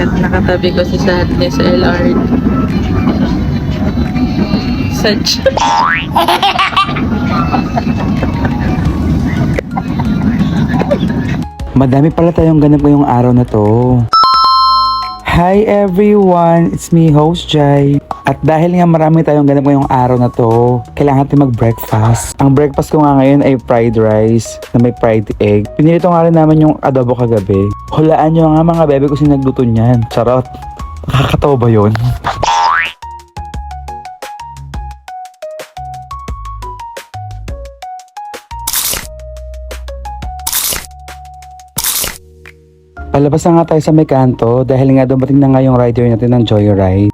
Nakatabi ko si Sadney sa LRT. Such. Madami pala tayong ganap ngayong araw na to. Hi everyone! It's me, host Jai. At dahil nga marami tayong ganap ngayong araw na to, kailangan natin mag-breakfast. Ang breakfast ko nga ngayon ay fried rice na may fried egg. Pinilito nga rin naman yung adobo kagabi. Hulaan nyo nga mga bebe ko sinagluto niyan. Charot! Nakakatawa ba yun? Palabas na nga tayo sa may kanto dahil nga dumating na nga yung rider natin ng Joyride.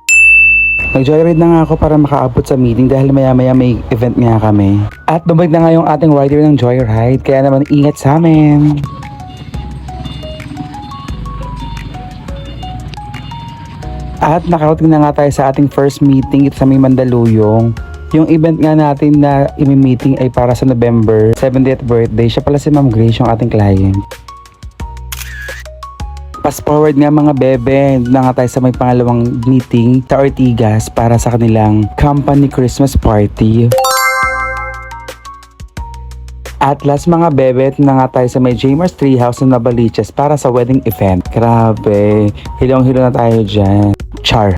Nag-joyride na nga ako para makaabot sa meeting dahil maya-maya may event nga kami. At dumating na nga yung ating rider ng Joyride kaya naman ingat sa amin. At nakarating na nga tayo sa ating first meeting ito sa may Mandaluyong. Yung event nga natin na imi-meeting ay para sa November 70th birthday. Siya pala si Ma'am Grace, yung ating client. Fast forward nga mga bebe, na nga tayo sa may pangalawang meeting sa Ortigas para sa kanilang company Christmas party. At last mga bebe, na nga tayo sa may Jamer's Treehouse na Nabaliches para sa wedding event. Grabe, hilong-hilo na tayo dyan. Char!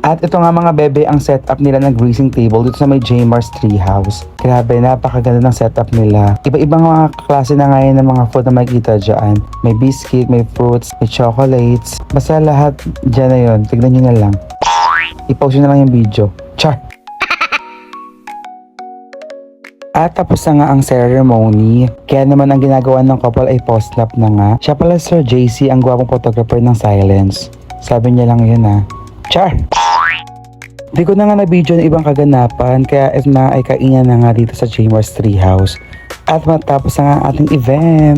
At ito nga mga bebe ang setup nila ng greasing table dito sa may Jamer's Treehouse. Grabe, napakaganda ng setup nila. Iba-ibang mga klase na ngayon ng mga food na makikita dyan. May biscuit, may fruits, may chocolates. Basta lahat dyan na yun. Tignan nyo na lang. I-pause nyo na lang yung video. Char! At tapos na nga ang ceremony. Kaya naman ang ginagawa ng couple ay post-lap na nga. Siya pala Sir JC, ang gwapong photographer ng Silence. Sabi niya lang yun ha. Char! Di ko na nga na-video ng ibang kaganapan kaya ito na ay kainan na nga dito sa Jamer's Treehouse. At matapos na nga ang ating event.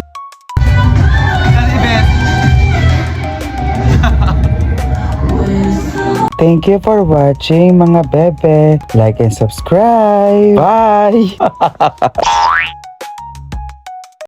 Thank you for watching mga bebe. Like and subscribe. Bye!